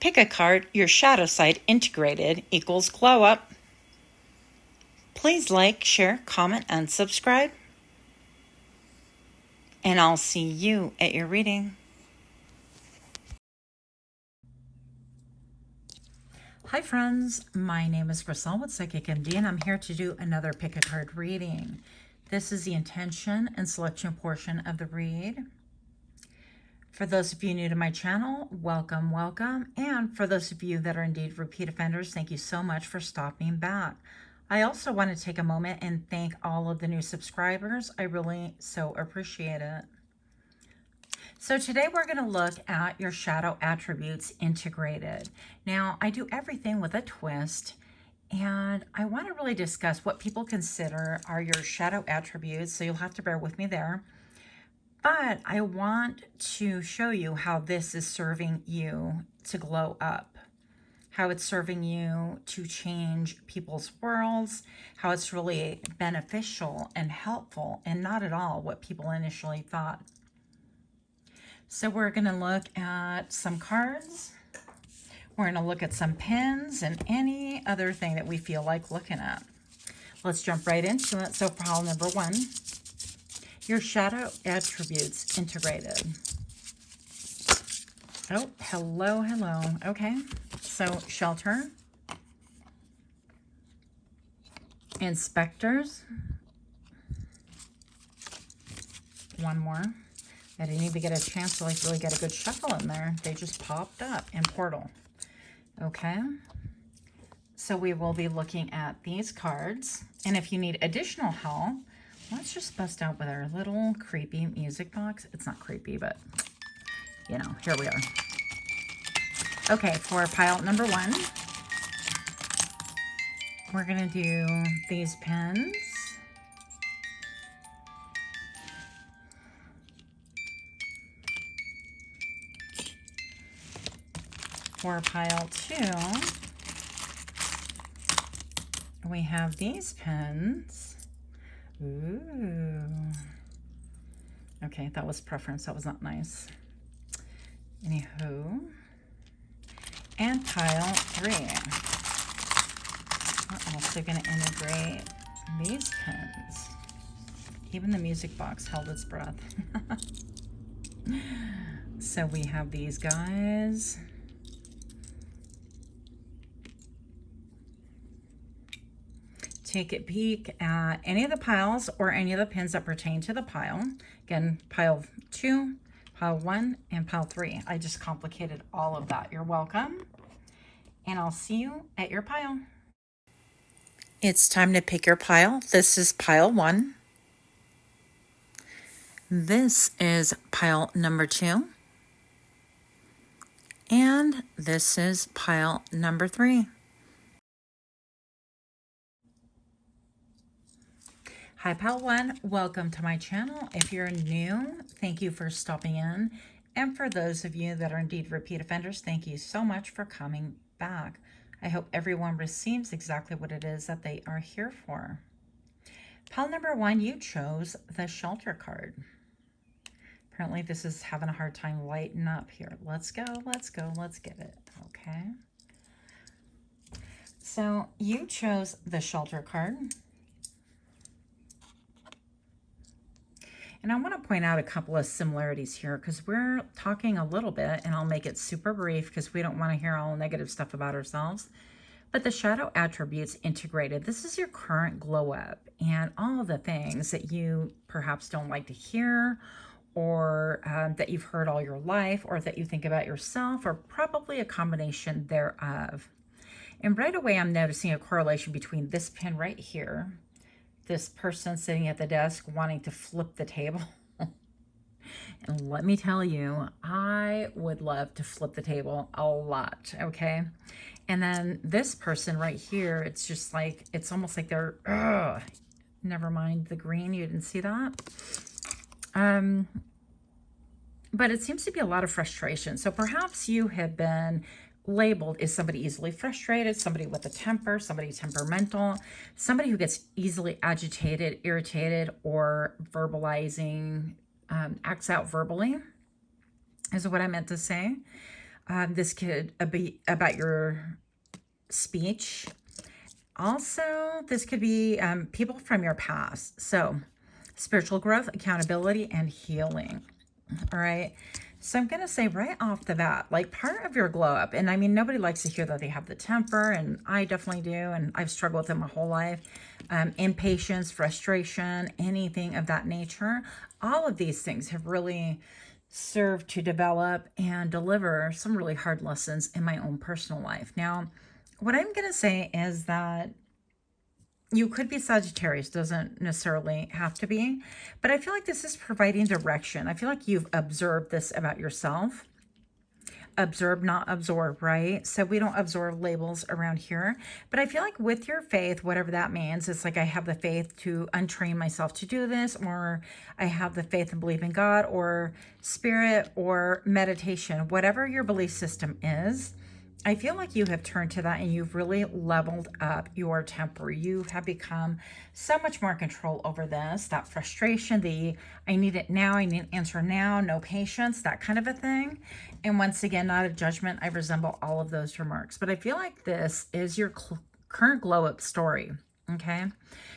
Pick a card, your shadow side integrated equals glow up. Please like, share, comment, and subscribe. And I'll see you at your reading. Hi friends, my name is Griselle with Psychic MD, and I'm here to do another pick a card reading. This is the intention and selection portion of the read. For those of you new to my channel, welcome, welcome. And for those of you that are indeed repeat offenders, thank you so much for stopping back. I also want to take a moment and thank all of the new subscribers. I really so appreciate it. So today we're going to look at your shadow attributes integrated. Now, I do everything with a twist, and I want to really discuss what people consider are your shadow attributes, so you'll have to bear with me there. But I want to show you how this is serving you to glow up, how it's serving you to change people's worlds, how it's really beneficial and helpful and not at all what people initially thought. So we're going to look at some cards. We're going to look at some pins and any other thing that we feel like looking at. Let's jump right into it. So pile number one. Your shadow attributes integrated. Oh, hello, hello. Okay, so shelter, inspectors, one more. I didn't even get a chance to like really get a good shuffle in there. They just popped up, and portal. Okay, so we will be looking at these cards, and if you need additional help, let's just bust out with our little creepy music box. It's not creepy, but, you know, here we are. Okay, for pile number one, we're going to do these pins. For pile two, we have these pins. Ooh. Okay, that was preference. That was not nice. Anywho. And pile three. We're also going to integrate these pins. Even the music box held its breath. So we have these guys. Take a peek at any of the piles or any of the pins that pertain to the pile. Again, pile two, pile one, and pile three. I just complicated all of that. You're welcome. And I'll see you at your pile. It's time to pick your pile. This is pile one. This is pile number two. And this is pile number three. Hi, pile one. Welcome to my channel. If you're new, thank you for stopping in. And for those of you that are indeed repeat offenders, thank you so much for coming back. I hope everyone receives exactly what it is that they are here for. Pile number one, you chose the shelter card. Apparently this is having a hard time lighting up here. Let's go, let's go, let's get it. Okay. So you chose the shelter card. And I want to point out a couple of similarities here because we're talking a little bit, and I'll make it super brief because we don't want to hear all negative stuff about ourselves. But the shadow attributes integrated, this is your current glow up and all of the things that you perhaps don't like to hear, or that you've heard all your life, or that you think about yourself, or probably a combination thereof. And right away, I'm noticing a correlation between this pin right here, this person sitting at the desk wanting to flip the table. And let me tell you, I would love to flip the table a lot, okay? And then this person right here, it's just like, it's almost like they're, never mind the green, you didn't see that? But it seems to be a lot of frustration. So perhaps you have been labeled as somebody easily frustrated, somebody with a temper, somebody temperamental, somebody who gets easily agitated, irritated, or verbalizing, acts out verbally, is what I meant to say. This could be about your speech. Also, this could be people from your past. So, spiritual growth, accountability, and healing. All right. So I'm going to say right off the bat, like part of your glow up, and I mean, nobody likes to hear that they have the temper, and I definitely do, and I've struggled with it my whole life. Impatience, frustration, anything of that nature. All of these things have really served to develop and deliver some really hard lessons in my own personal life. Now, what I'm going to say is that you could be Sagittarius, doesn't necessarily have to be, but I feel like this is providing direction. I feel like you've observed this about yourself. Observe, not absorb, right? So we don't absorb labels around here, but I feel like with your faith, whatever that means, it's like I have the faith to untrain myself to do this, or I have the faith and believe in God or spirit or meditation, whatever your belief system is. I feel like you have turned to that and you've really leveled up your temper. You have become so much more control over this, that frustration, the I need it now, I need an answer now, no patience, that kind of a thing. And once again, not a judgment. I resemble all of those remarks, but I feel like this is your current glow up story. Okay.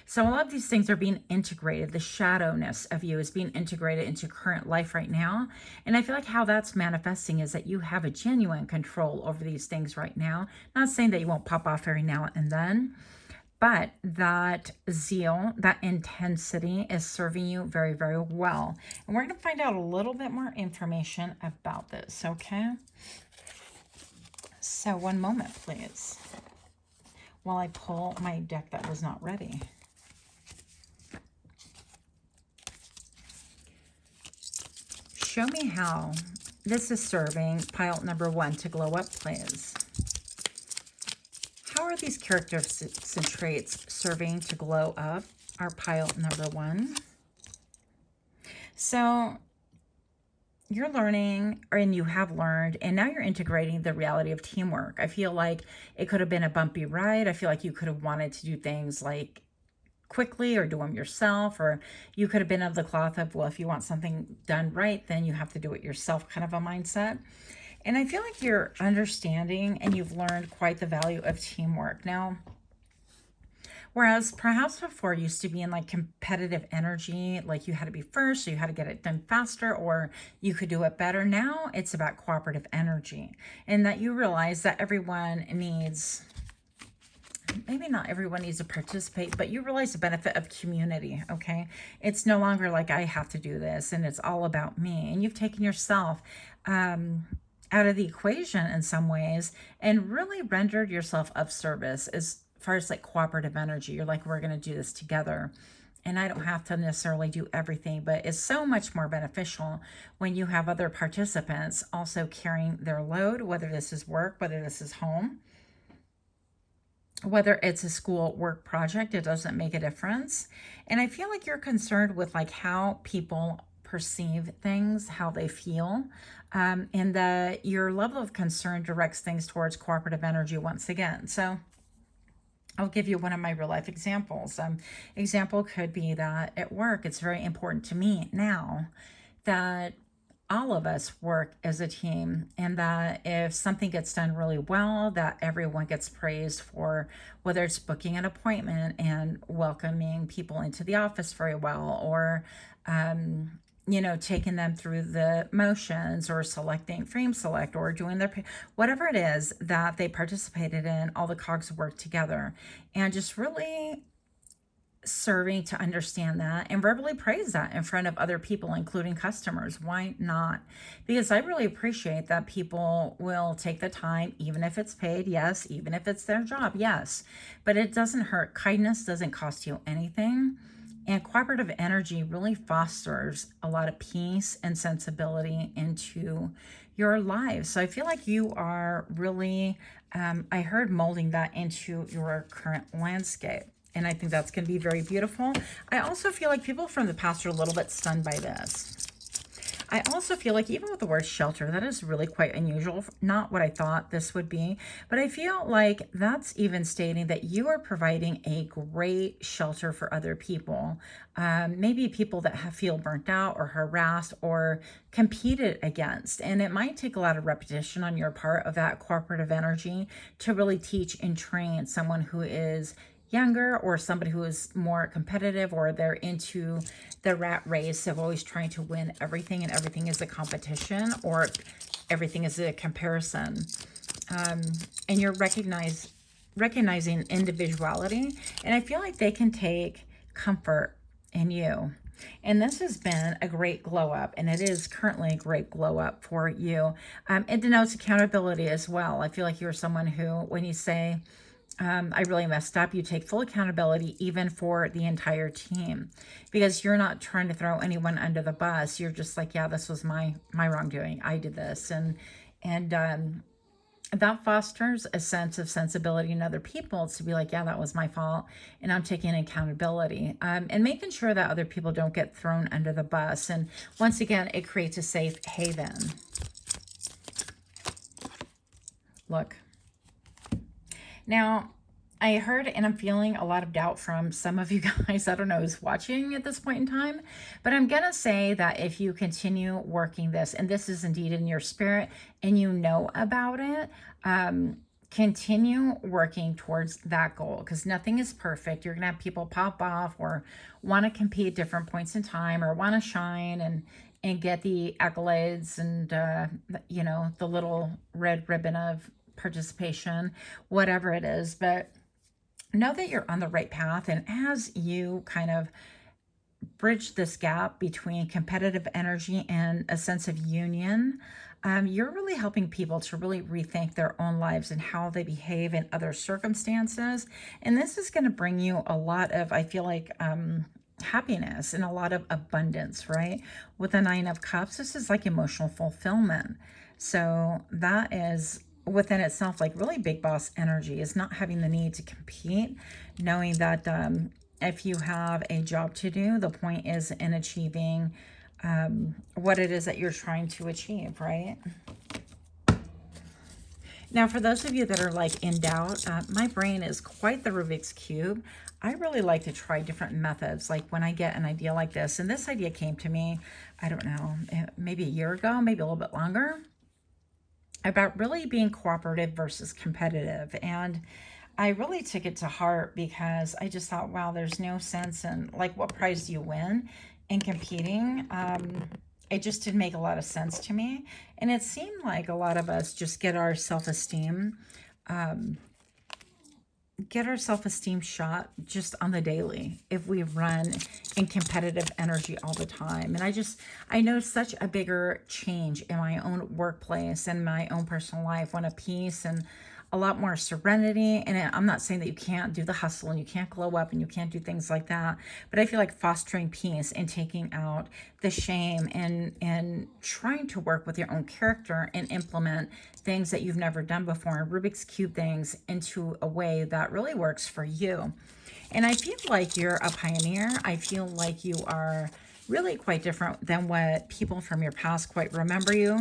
So a lot of these things are being integrated. The shadowness of you is being integrated into current life right now. And I feel like how that's manifesting is that you have a genuine control over these things right now. Not saying that you won't pop off every now and then, but that zeal, that intensity is serving you very, very well. And we're going to find out a little bit more information about this, okay? So one moment, please, while I pull my deck that was not ready. Show me how this is serving pile number 1 to glow up, please. How are these characteristics and traits serving to glow up our pile number 1? So you're learning, and you have learned, and now you're integrating the reality of teamwork. I feel like it could have been a bumpy ride. I feel like you could have wanted to do things like quickly or do them yourself, or you could have been of the cloth of, well, if you want something done right, then you have to do it yourself kind of a mindset. And I feel like you're understanding and you've learned quite the value of teamwork now. Whereas perhaps before used to be in like competitive energy, like you had to be first, so you had to get it done faster, or you could do it better. Now it's about cooperative energy, and that you realize that everyone needs, maybe not everyone needs to participate, but you realize the benefit of community, okay? It's no longer like I have to do this and it's all about me. And you've taken yourself out of the equation in some ways and really rendered yourself of service as far as like cooperative energy. You're like, we're going to do this together. And I don't have to necessarily do everything, but it's so much more beneficial when you have other participants also carrying their load, whether this is work, whether this is home, whether it's a school work project, it doesn't make a difference. And I feel like you're concerned with like how people perceive things, how they feel, and that your level of concern directs things towards cooperative energy once again. So I'll give you one of my real life examples. Example could be that at work, it's very important to me now that all of us work as a team, and that if something gets done really well, that everyone gets praised for, whether it's booking an appointment and welcoming people into the office very well, or you know, taking them through the motions, or selecting frame select, or doing their, whatever it is that they participated in, all the cogs work together, and just really serving to understand that and verbally praise that in front of other people, including customers. Why not? Because I really appreciate that people will take the time, even if it's paid, yes, even if it's their job, yes, but it doesn't hurt. Kindness doesn't cost you anything. And cooperative energy really fosters a lot of peace and sensibility into your lives. So I feel like you are really, I heard, molding that into your current landscape. And I think that's going to be very beautiful. I also feel like people from the past are a little bit stunned by this. I also feel like even with the word shelter, that is really quite unusual. Not what I thought this would be, but I feel like that's even stating that you are providing a great shelter for other people. Maybe people that feel burnt out or harassed or competed against. And it might take a lot of repetition on your part of that cooperative energy to really teach and train someone who is younger or somebody who is more competitive, or they're into the rat race of always trying to win everything, and everything is a competition or everything is a comparison. And you're recognizing individuality, and I feel like they can take comfort in you. And this has been a great glow up, and it is currently a great glow up for you. It denotes accountability as well. I feel like you're someone who, when you say, I really messed up, you take full accountability even for the entire team, because you're not trying to throw anyone under the bus. You're just like, yeah, this was my wrongdoing. I did this. And that fosters a sense of sensibility in other people to be like, yeah, that was my fault, and I'm taking accountability, and making sure that other people don't get thrown under the bus. And once again, it creates a safe haven. Look. Now, I heard and I'm feeling a lot of doubt from some of you guys. I don't know who's watching at this point in time, but I'm going to say that if you continue working this, and this is indeed in your spirit and you know about it, continue working towards that goal, because nothing is perfect. You're going to have people pop off or want to compete at different points in time, or want to shine and get the accolades and, you know, the little red ribbon of participation, whatever it is. But know that you're on the right path, and as you kind of bridge this gap between competitive energy and a sense of union, you're really helping people to really rethink their own lives and how they behave in other circumstances. And this is going to bring you a lot of, I feel like, happiness and a lot of abundance, right? With the Nine of Cups, this is like emotional fulfillment. So that is within itself like really big boss energy, is not having the need to compete, knowing that if you have a job to do, the point is in achieving what it is that you're trying to achieve, right? Now, for those of you that are like in doubt, my brain is quite the Rubik's Cube. I really like to try different methods. Like when I get an idea like this, and this idea came to me, I don't know, maybe a year ago, maybe a little bit longer, about really being cooperative versus competitive. And I really took it to heart, because I just thought, wow, there's no sense in, like, what prize do you win in competing? It just didn't make a lot of sense to me. And it seemed like a lot of us just get our self-esteem shot just on the daily if we run in competitive energy all the time. And I know such a bigger change in my own workplace and my own personal life, when a peace and a lot more serenity. And I'm not saying that you can't do the hustle and you can't glow up and you can't do things like that, but I feel like fostering peace and taking out the shame and trying to work with your own character and implement things that you've never done before, Rubik's Cube things, into a way that really works for you. And I feel like you're a pioneer. I feel like you are really quite different than what people from your past quite remember you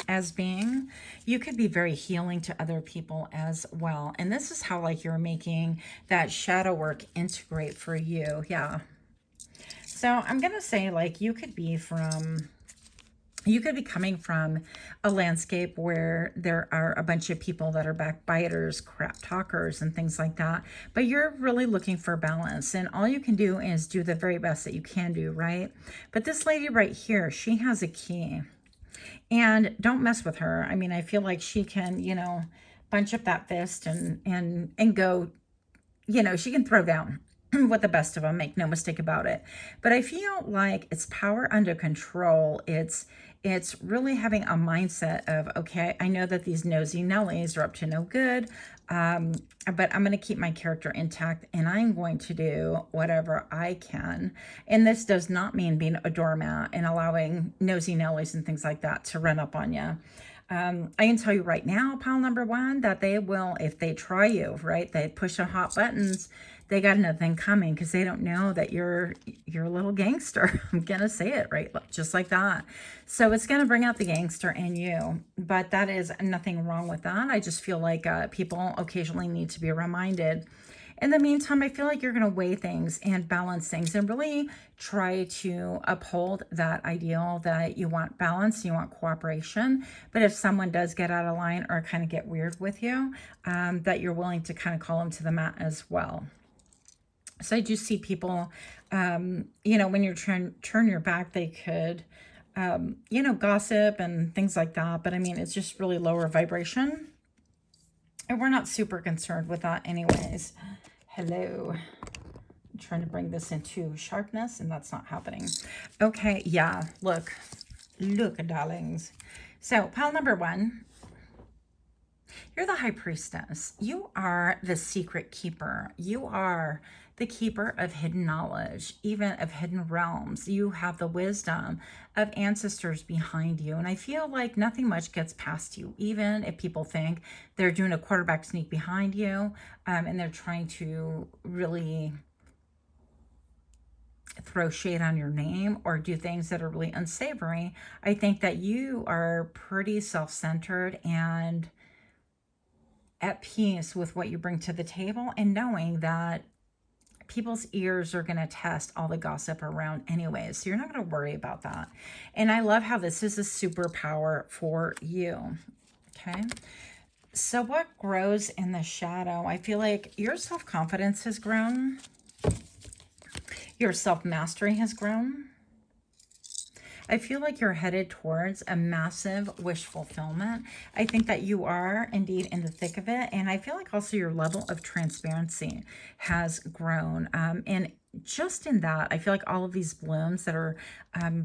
as being. You could be very healing to other people as well. And this is how like you're making that shadow work integrate for you. Yeah. So I'm going to say, like, you could be coming from a landscape where there are a bunch of people that are backbiters, crap talkers, and things like that. But you're really looking for balance, and all you can do is do the very best that you can do, right? But this lady right here, she has a key. And don't mess with her. I mean, I feel like she can, you know, bunch up that fist and go, you know, she can throw down with the best of them, make no mistake about it. But I feel like it's power under control. It's really having a mindset of, okay, I know that these nosy Nellies are up to no good, but I'm going to keep my character intact, and I'm going to do whatever I can. And this does not mean being a doormat and allowing nosy Nellies and things like that to run up on you. I can tell you right now, pile number one, that they will, if they try you, right, they push the hot buttons, they got nothing coming because they don't know that you're a little gangster. I'm gonna say it right, just like that. So it's gonna bring out the gangster in you, but that is nothing wrong with that. I just feel like people occasionally need to be reminded. In the meantime, I feel like you're going to weigh things and balance things and really try to uphold that ideal that you want balance, you want cooperation. But if someone does get out of line or kind of get weird with you, that you're willing to kind of call them to the mat as well. So I do see people, you know, when you're trying to turn your back, they could, you know, gossip and things like that. But I mean, it's just really lower vibration. And we're not super concerned with that anyways. Hello. I'm trying to bring this into sharpness, and that's not happening. Okay, yeah, look, darlings. So, pile number one, you're the high priestess. You are the secret keeper. You are the keeper of hidden knowledge, even of hidden realms. You have the wisdom of ancestors behind you. And I feel like nothing much gets past you, even if people think they're doing a quarterback sneak behind you, and they're trying to really throw shade on your name or do things that are really unsavory. I think that you are pretty self-centered and at peace with what you bring to the table, and knowing that people's ears are going to test all the gossip around anyways. So you're not going to worry about that. And I love how this is a superpower for you. Okay. So what grows in the shadow? I feel like your self-confidence has grown. Your self-mastery has grown. I feel like you're headed towards a massive wish fulfillment. I think that you are indeed in the thick of it. And I feel like also your level of transparency has grown. And just in that, I feel like all of these blooms that are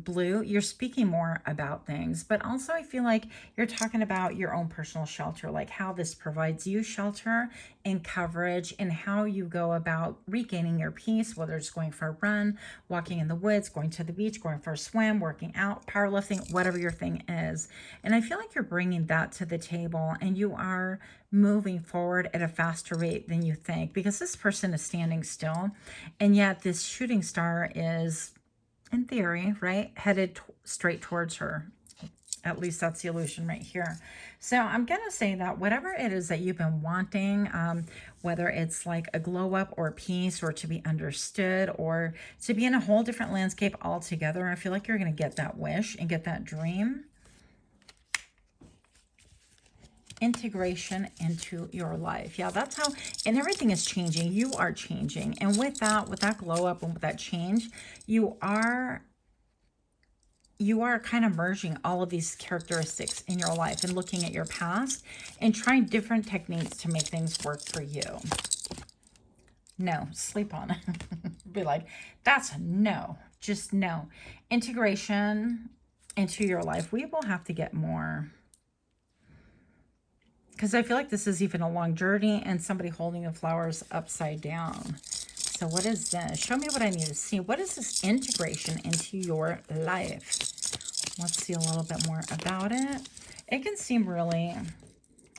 blue, you're speaking more about things. But also I feel like you're talking about your own personal shelter, like how this provides you shelter and coverage, and how you go about regaining your peace, whether it's going for a run, walking in the woods, going to the beach, going for a swim, working out, powerlifting, whatever your thing is. And I feel like you're bringing that to the table, and you are moving forward at a faster rate than you think, because this person is standing still, and yet this shooting star is, in theory, right, headed straight towards her. At least that's the illusion right here. So I'm going to say that whatever it is that you've been wanting, whether it's like a glow up or peace or to be understood or to be in a whole different landscape altogether, I feel like you're going to get that wish and get that dream. Integration into your life. Yeah, that's how, and everything is changing. You are changing. And with that glow up and with that change, you are kind of merging all of these characteristics in your life and looking at your past and trying different techniques to make things work for you. No, sleep on it. Be like, that's a no, just no. Integration into your life. We will have to get more, because I feel like this is even a long journey, and somebody holding the flowers upside down. So what is this? Show me what I need to see. What is this integration into your life? Let's see a little bit more about it. It can seem really,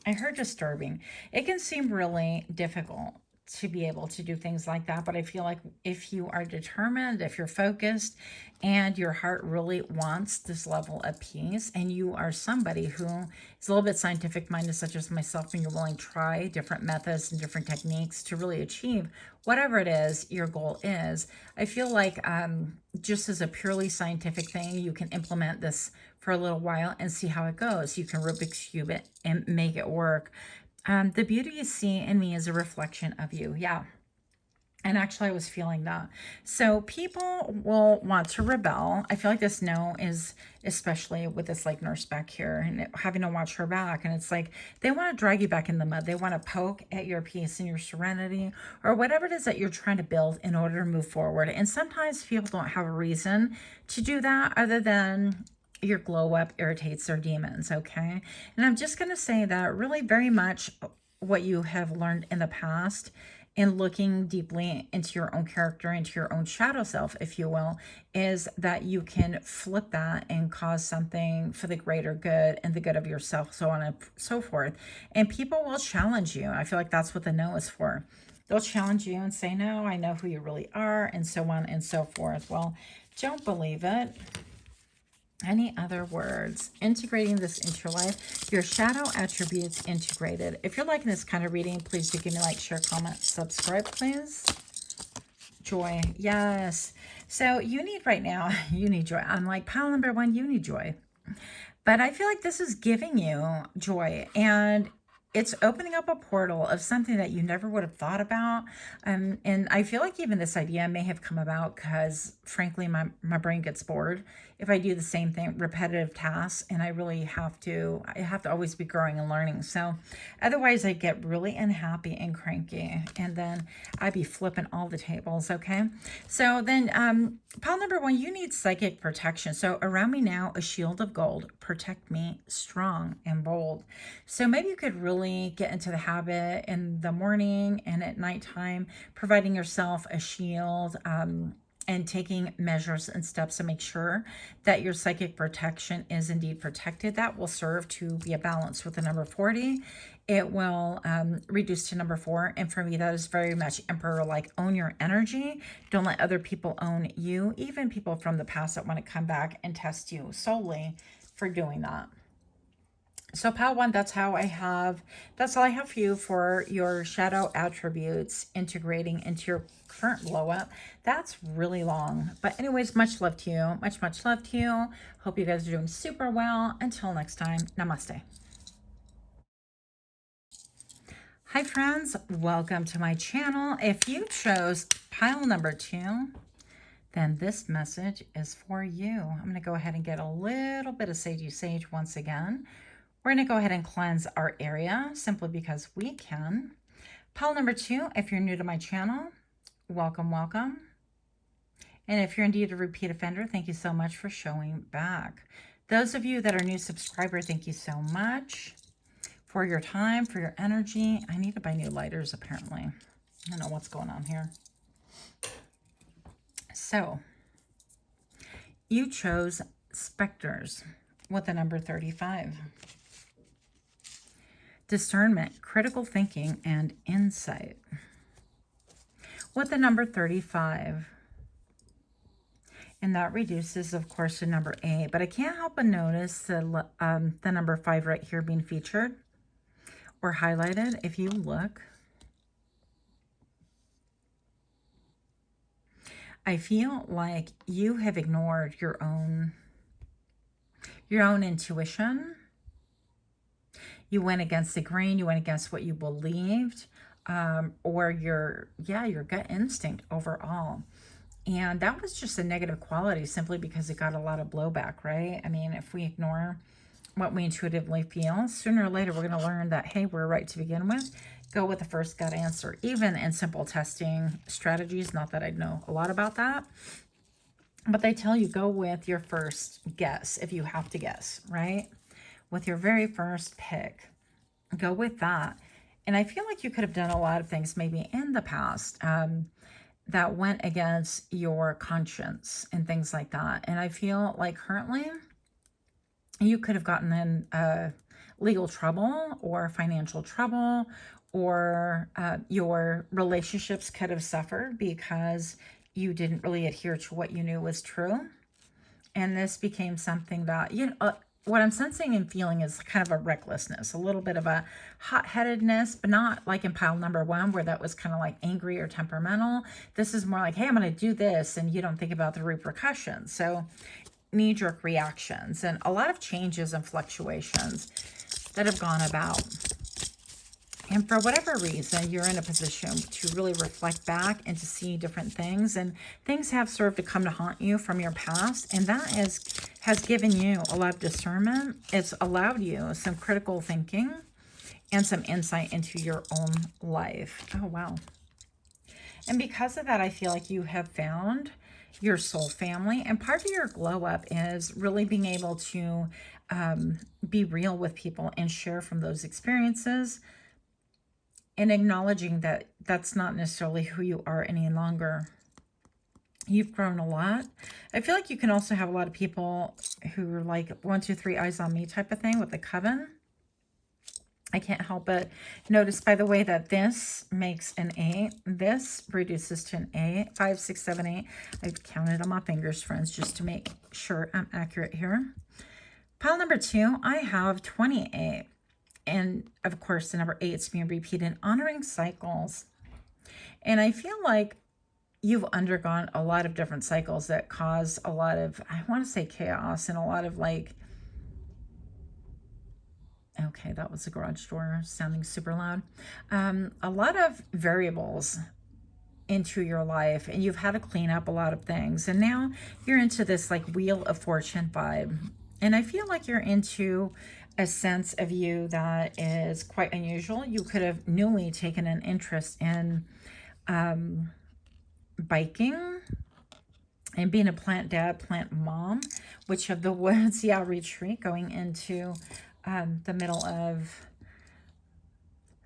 I heard disturbing. It can seem really difficult to be able to do things like that. But I feel like if you are determined, if you're focused, and your heart really wants this level of peace, and you are somebody who is a little bit scientific minded, such as myself, and you're willing to try different methods and different techniques to really achieve whatever it is your goal is, I feel like just as a purely scientific thing, you can implement this for a little while and see how it goes. You can Rubik's Cube it and make it work. The beauty you see in me is a reflection of you. Yeah. And actually, I was feeling that. So people will want to rebel. I feel like this no is, especially with this like nurse back here and having to watch her back. And it's like, they want to drag you back in the mud. They want to poke at your peace and your serenity, or whatever it is that you're trying to build in order to move forward. And sometimes people don't have a reason to do that other than your glow up irritates their demons. Okay. And I'm just going to say that really very much what you have learned in the past in looking deeply into your own character, into your own shadow self, if you will, is that you can flip that and cause something for the greater good and the good of yourself, so on and so forth. And people will challenge you. I feel like that's what the no is for. They'll challenge you and say, no, I know who you really are, and so on and so forth. Well, don't believe it. Any other words? Integrating this into your life. Your shadow attributes integrated. If you're liking this kind of reading, please do give me a like, share, comment, subscribe, please. Joy. Yes. So you need right now, you need joy. I'm like, pile number 1, you need joy. But I feel like this is giving you joy, and it's opening up a portal of something that you never would have thought about. And I feel like even this idea may have come about because, frankly, my brain gets bored if I do the same thing, repetitive tasks, and I really have to always be growing and learning. So otherwise I get really unhappy and cranky, and then I'd be flipping all the tables, okay? So then pile number 1, you need psychic protection. So around me now, a shield of gold, protect me strong and bold. So maybe you could really get into the habit in the morning and at nighttime, providing yourself a shield, and taking measures and steps to make sure that your psychic protection is indeed protected. That will serve to be a balance with the number 40. It will reduce to number 4. And for me, that is very much Emperor-like. Own your energy. Don't let other people own you, even people from the past that want to come back and test you solely for doing that. So pile 1, that's all I have for you for your shadow attributes integrating into your current glow up. That's really long. But anyways, much love to you. Much love to you. Hope you guys are doing super well. Until next time, namaste. Hi friends, welcome to my channel. If you chose pile number 2, then this message is for you. I'm going to go ahead and get a little bit of sagey sage once again. We're going to go ahead and cleanse our area simply because we can. Pile number 2, if you're new to my channel, welcome, welcome. And if you're indeed a repeat offender, thank you so much for showing back. Those of you that are new subscriber, thank you so much for your time, for your energy. I need to buy new lighters, apparently. I don't know what's going on here. So, you chose specters with the number 35. Discernment, critical thinking, and insight. With the number 35. And that reduces, of course, to number 8. But I can't help but notice the number 5 right here being featured or highlighted. If you look, I feel like you have ignored your own intuition. You went against the grain. You went against what you believed, or your gut instinct overall. And that was just a negative quality simply because it got a lot of blowback, right? I mean, if we ignore what we intuitively feel, sooner or later we're going to learn that, hey, we're right to begin with. Go with the first gut answer, even in simple testing strategies. Not that I know a lot about that, but they tell you go with your first guess if you have to guess, right? With your very first pick, go with that. And I feel like you could have done a lot of things maybe in the past that went against your conscience and things like that. And I feel like currently you could have gotten in legal trouble or financial trouble, or your relationships could have suffered because you didn't really adhere to what you knew was true. And this became something that, what I'm sensing and feeling is kind of a recklessness, a little bit of a hot-headedness, but not like in pile number 1 where that was kind of like angry or temperamental. This is more like, hey, I'm going to do this, and you don't think about the repercussions. So knee-jerk reactions and a lot of changes and fluctuations that have gone about. And for whatever reason, you're in a position to really reflect back and to see different things. And things have served to come to haunt you from your past. And that has given you a lot of discernment. It's allowed you some critical thinking and some insight into your own life. Oh, wow. And because of that, I feel like you have found your soul family. And part of your glow up is really being able to be real with people and share from those experiences. and acknowledging that that's not necessarily who you are any longer. You've grown a lot. I feel like you can also have a lot of people who are like 1, 2, 3 eyes on me type of thing with the coven. I can't help but notice, by the way, that this makes an 8. This reduces to an 8. 5, 6, 7, 8. I've counted on my fingers, friends, just to make sure I'm accurate here. Pile number 2, I have 28. And, of course, the number 8 is being repeated, honoring cycles. And I feel like you've undergone a lot of different cycles that cause a lot of, I want to say, chaos and a lot of, like, okay, that was the garage door sounding super loud. A lot of variables into your life, and you've had to clean up a lot of things. And now you're into this like Wheel of Fortune vibe. And I feel like you're into a sense of you that is quite unusual. You could have newly taken an interest in biking and being a plant dad, plant mom, Witch of the Woods, yeah, retreat, going into the middle of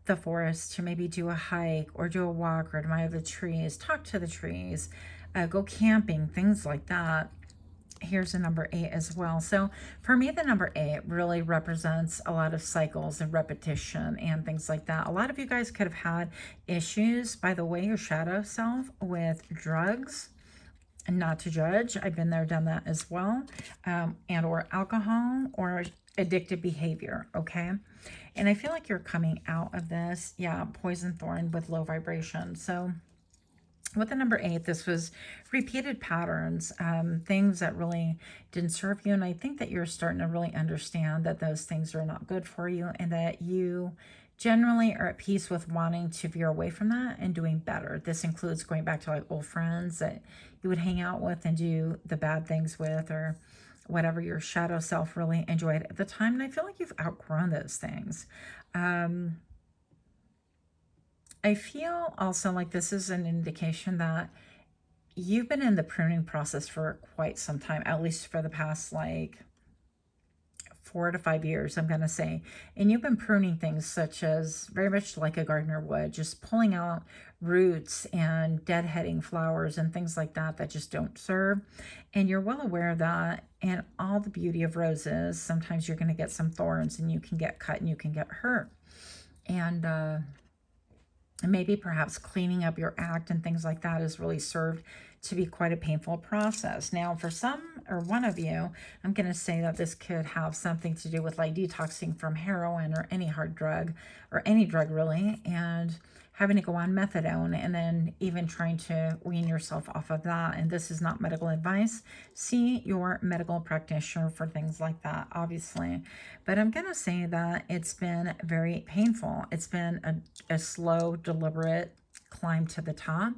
the forest to maybe do a hike or do a walk or admire the trees, talk to the trees, go camping, things like that. Here's a number 8 as well. So for me, the number 8 really represents a lot of cycles and repetition and things like that. A lot of you guys could have had issues, by the way, your shadow self, with drugs. And not to judge, I've been there, done that as well, and or alcohol or addictive behavior, okay? And I feel like you're coming out of this, yeah, poison thorn with low vibration. So with the number 8, this was repeated patterns, things that really didn't serve you. And I think that you're starting to really understand that those things are not good for you, and that you generally are at peace with wanting to veer away from that and doing better. This includes going back to like old friends that you would hang out with and do the bad things with, or whatever your shadow self really enjoyed at the time. And I feel like you've outgrown those things. I feel also like this is an indication that you've been in the pruning process for quite some time, at least for the past like 4 to 5 years, I'm going to say. And you've been pruning things such as very much like a gardener would, just pulling out roots and deadheading flowers and things like that that just don't serve. And you're well aware of that. And all the beauty of roses, sometimes you're going to get some thorns and you can get cut and you can get hurt. And maybe perhaps cleaning up your act and things like that has really served to be quite a painful process. Now, for some or one of you, I'm going to say that this could have something to do with like detoxing from heroin or any hard drug, or any drug really, and having to go on methadone and then even trying to wean yourself off of that. And this is not medical advice. See your medical practitioner for things like that, obviously. But I'm going to say that it's been very painful. It's been a slow, deliberate climb to the top.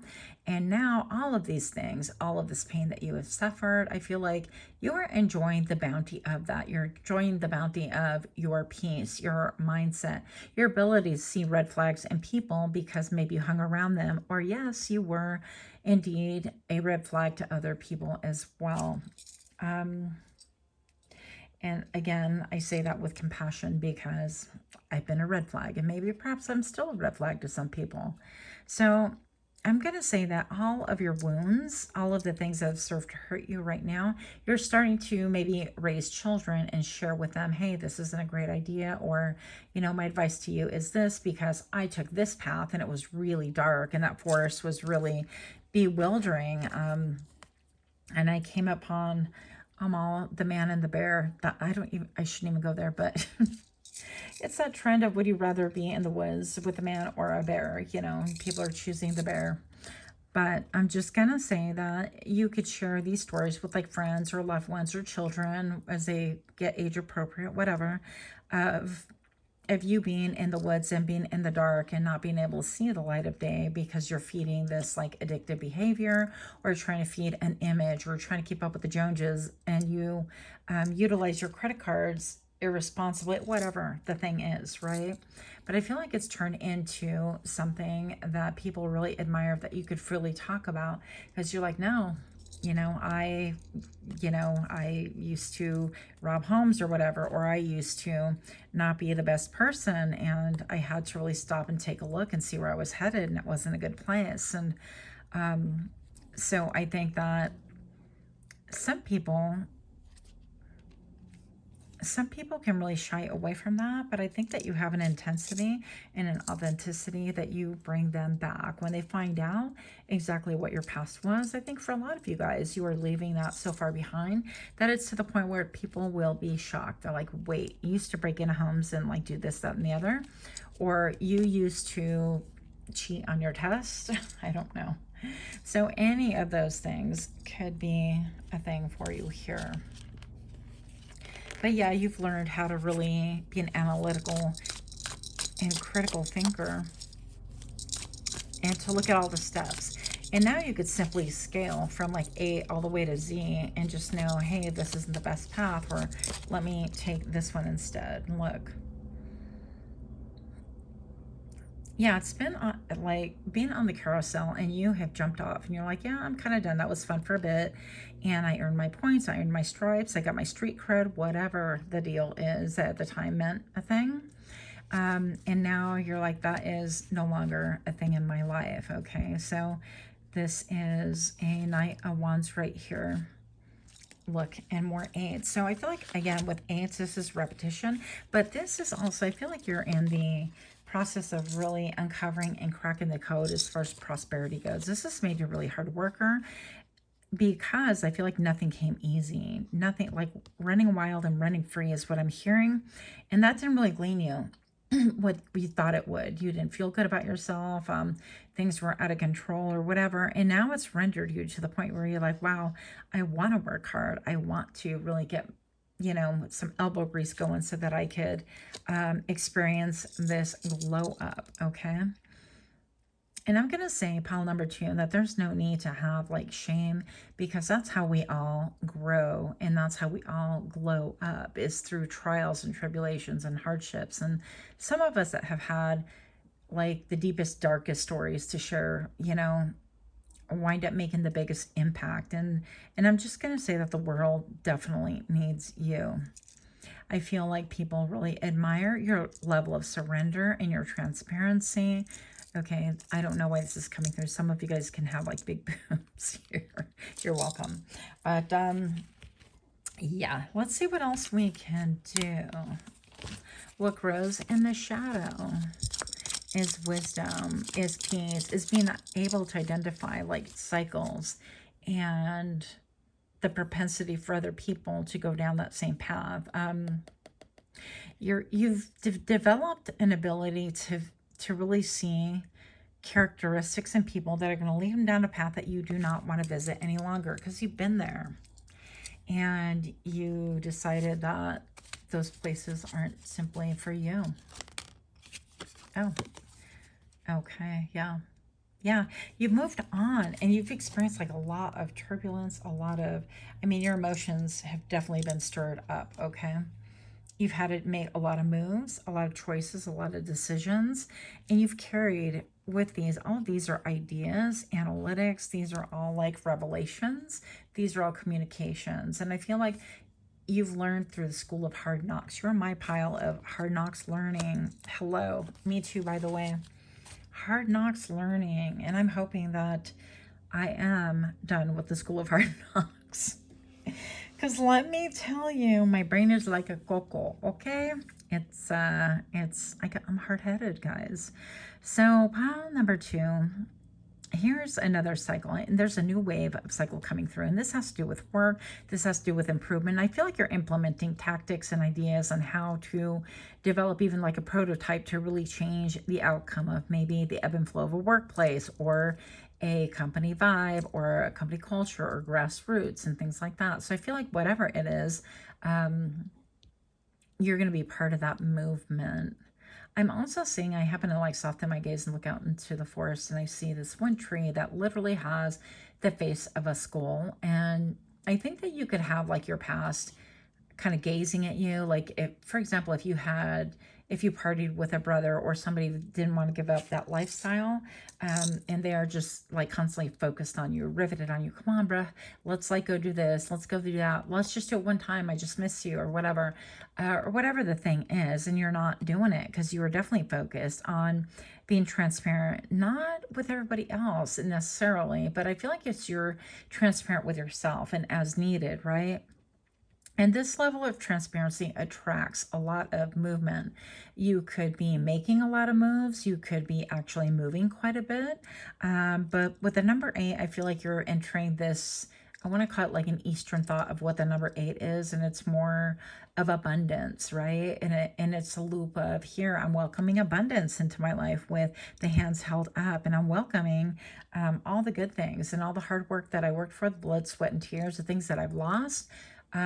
And now all of these things, all of this pain that you have suffered, I feel like you are enjoying the bounty of that. You're enjoying the bounty of your peace, your mindset, your ability to see red flags in people because maybe you hung around them, or yes, you were indeed a red flag to other people as well. And again, I say that with compassion because I've been a red flag, and maybe perhaps I'm still a red flag to some people. So I'm going to say that all of your wounds, all of the things that have served to hurt you right now, you're starting to maybe raise children and share with them, hey, this isn't a great idea. Or, you know, my advice to you is this, because I took this path and it was really dark and that forest was really bewildering. And I came upon all the man and the bear. That I shouldn't even go there, but it's that trend of, would you rather be in the woods with a man or a bear? You know, people are choosing the bear. But I'm just going to say that you could share these stories with like friends or loved ones or children as they get age appropriate, whatever, of you being in the woods and being in the dark and not being able to see the light of day because you're feeding this like addictive behavior, or trying to feed an image, or trying to keep up with the Joneses, and you utilize your credit cards irresponsibly, whatever the thing is, right? But I feel like it's turned into something that people really admire, that you could freely talk about, because you're like, no, I used to rob homes or whatever, or I used to not be the best person, and I had to really stop and take a look and see where I was headed, and it wasn't a good place. And so I think that some people can really shy away from that, but I think that you have an intensity and an authenticity that you bring them back when they find out exactly what your past was. I think for a lot of you guys, you are leaving that so far behind that it's to the point where people will be shocked. They're like, wait, you used to break into homes and like do this, that, and the other, or you used to cheat on your test. I don't know. So any of those things could be a thing for you here. But yeah, you've learned how to really be an analytical and critical thinker and to look at all the steps. And now you could simply scale from like A all the way to Z and just know, hey, this isn't the best path, or let me take this one instead. Look. Yeah, it's been like being on the carousel and you have jumped off and you're like, yeah, I'm kind of done. That was fun for a bit. And I earned my points. I earned my stripes. I got my street cred, whatever the deal is that at the time meant a thing. And now you're like, that is no longer a thing in my life. Okay, so this is a Knight of Wands right here. Look, and more eights. So I feel like, again, with eights, this is repetition. But this is also, I feel like you're in the process of really uncovering and cracking the code as far as prosperity goes. This has made you a really hard worker because I feel like nothing came easy. Nothing, like running wild and running free is what I'm hearing. And that didn't really glean you what you thought it would. You didn't feel good about yourself. Things were out of control or whatever. And now it's rendered you to the point where you're like, wow, I want to work hard. I want to really get, some elbow grease going so that I could experience this glow up. Okay. And I'm going to say, pile number 2, that there's no need to have like shame, because that's how we all grow. And that's how we all glow up, is through trials and tribulations and hardships. And some of us that have had like the deepest, darkest stories to share, wind up making the biggest impact. And I'm just going to say that the world definitely needs you. I feel like people really admire your level of surrender and your transparency. Okay, I don't know why this is coming through. Some of you guys can have like big boobs here. You're welcome. But yeah, let's see what else we can do. What grows in the shadow is wisdom, is peace, is being able to identify like cycles and the propensity for other people to go down that same path. You've developed an ability to really see characteristics in people that are going to lead them down a path that you do not want to visit any longer, because you've been there and you decided that those places aren't simply for you. Oh, okay. Yeah, you've moved on and you've experienced like a lot of turbulence, your emotions have definitely been stirred up. Okay. You've had to make a lot of moves, a lot of choices, a lot of decisions, and you've carried with these, all of these are ideas, analytics, these are all like revelations, these are all communications. And I feel like you've learned through the school of hard knocks. You're my pile of hard knocks learning. Hello, me too, by the way. Hard knocks learning, and I'm hoping that I am done with the school of hard knocks. Because let me tell you, my brain is like a coco, okay? I'm hard-headed, guys. So pile number 2, here's another cycle. And there's a new wave of cycle coming through. And this has to do with work. This has to do with improvement. I feel like you're implementing tactics and ideas on how to develop even like a prototype to really change the outcome of maybe the ebb and flow of a workplace, or a company vibe, or a company culture, or grassroots and things like that. So I feel like whatever it is, you're going to be part of that movement. I'm also seeing, I happen to like soften my gaze and look out into the forest, and I see this one tree that literally has the face of a skull. And I think that you could have like your past kind of gazing at you. Like if, for example, if you had if you partied with a brother or somebody who didn't want to give up that lifestyle, and they are just like constantly focused on you, riveted on you. Come on, bruh, let's like go do this. Let's go do that. Let's just do it one time. I just miss you, or whatever the thing is. And you're not doing it because you are definitely focused on being transparent, not with everybody else necessarily, but I feel like you're transparent with yourself and as needed, right? And this level of transparency attracts a lot of movement. You could be making a lot of moves. You could be actually moving quite a bit. But with the number 8, I feel like you're entering this, I want to call it like an Eastern thought of what the number 8 is. And it's more of abundance, right? And it's a loop of here, I'm welcoming abundance into my life with the hands held up. And I'm welcoming all the good things and all the hard work that I worked for, the blood, sweat, and tears, the things that I've lost.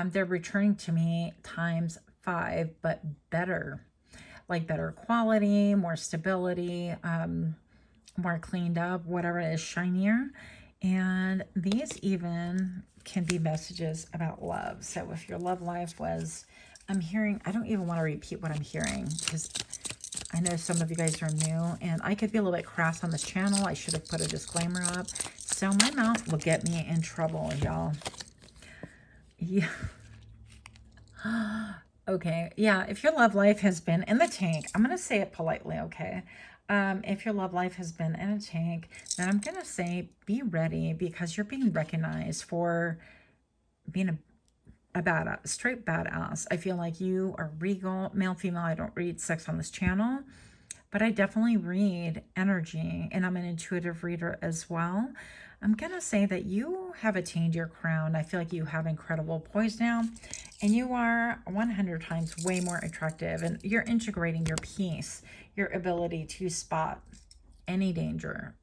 They're returning to me times 5, but better, like better quality, more stability, more cleaned up, whatever it is, shinier. And these even can be messages about love. So if your love life was, I'm hearing, I don't even want to repeat what I'm hearing because I know some of you guys are new and I could be a little bit crass on this channel. I should have put a disclaimer up. So my mouth will get me in trouble, y'all. Yeah. Okay. Yeah. If your love life has been in the tank, I'm going to say it politely. Okay. If your love life has been in a tank, then I'm going to say be ready because you're being recognized for being a badass, straight badass. I feel like you are regal, male, female. I don't read sex on this channel, but I definitely read energy and I'm an intuitive reader as well. I'm going to say that you have attained your crown. I feel like you have incredible poise now and you are 100 times way more attractive and you're integrating your peace, your ability to spot any danger,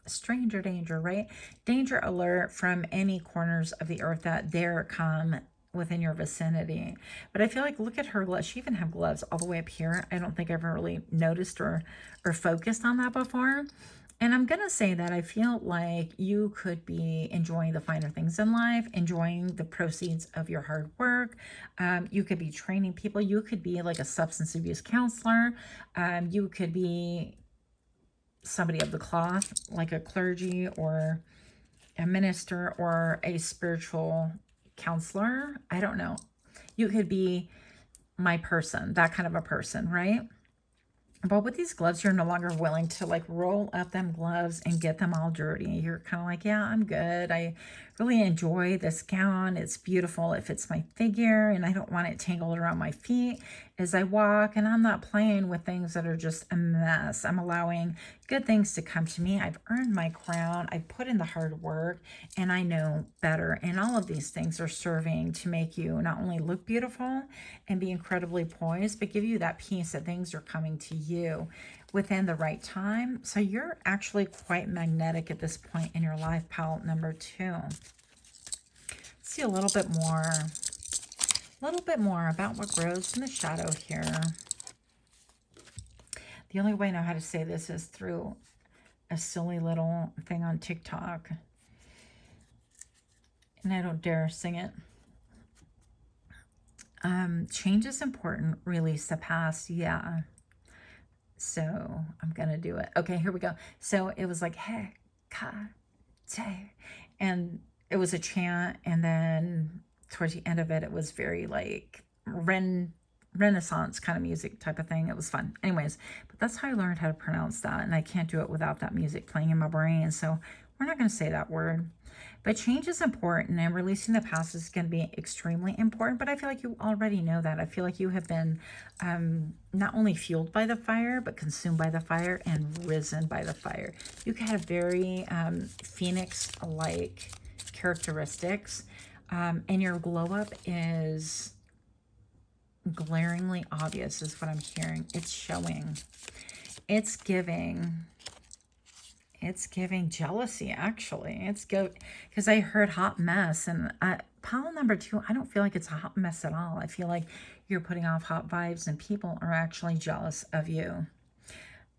stranger danger, right? Danger alert from any corners of the earth that dare come within your vicinity. But I feel like, look at her gloves. She even have gloves all the way up here. I don't think I've ever really noticed or focused on that before. And I'm going to say that I feel like you could be enjoying the finer things in life, enjoying the proceeds of your hard work. You could be training people. You could be like a substance abuse counselor. You could be somebody of the cloth, like a clergy or a minister or a spiritual counselor. I don't know. You could be my person, that kind of a person, right? But with these gloves, you're no longer willing to like roll up them gloves and get them all dirty. You're kind of like, yeah, I'm good. I really enjoy this gown. It's beautiful. It fits my figure and I don't want it tangled around my feet as I walk. And I'm not playing with things that are just a mess. I'm allowing good things to come to me. I've earned my crown. I put in the hard work and I know better. And all of these things are serving to make you not only look beautiful and be incredibly poised, but give you that peace that things are coming to you within the right time. So you're actually quite magnetic at this point in your life, pile number 2. Let's see a little bit more about what grows in the shadow here. The only way I know how to say this is through a silly little thing on TikTok. And I don't dare sing it. Change is important. Release the past. Yeah. So I'm going to do it. Okay, here we go. So it was like, hey, ka, te. And it was a chant. And then towards the end of it, it was very like Renaissance kind of music type of thing. It was fun. Anyways, but that's how I learned how to pronounce that. And I can't do it without that music playing in my brain. So we're not going to say that word. But change is important and releasing the past is going to be extremely important. But I feel like you already know that. I feel like you have been not only fueled by the fire, but consumed by the fire and risen by the fire. You have very phoenix-like characteristics. And your glow up is glaringly obvious is what I'm hearing. It's showing. It's giving jealousy, actually. It's good because I heard hot mess and pile number 2, I don't feel like it's a hot mess at all. I feel like you're putting off hot vibes and people are actually jealous of you.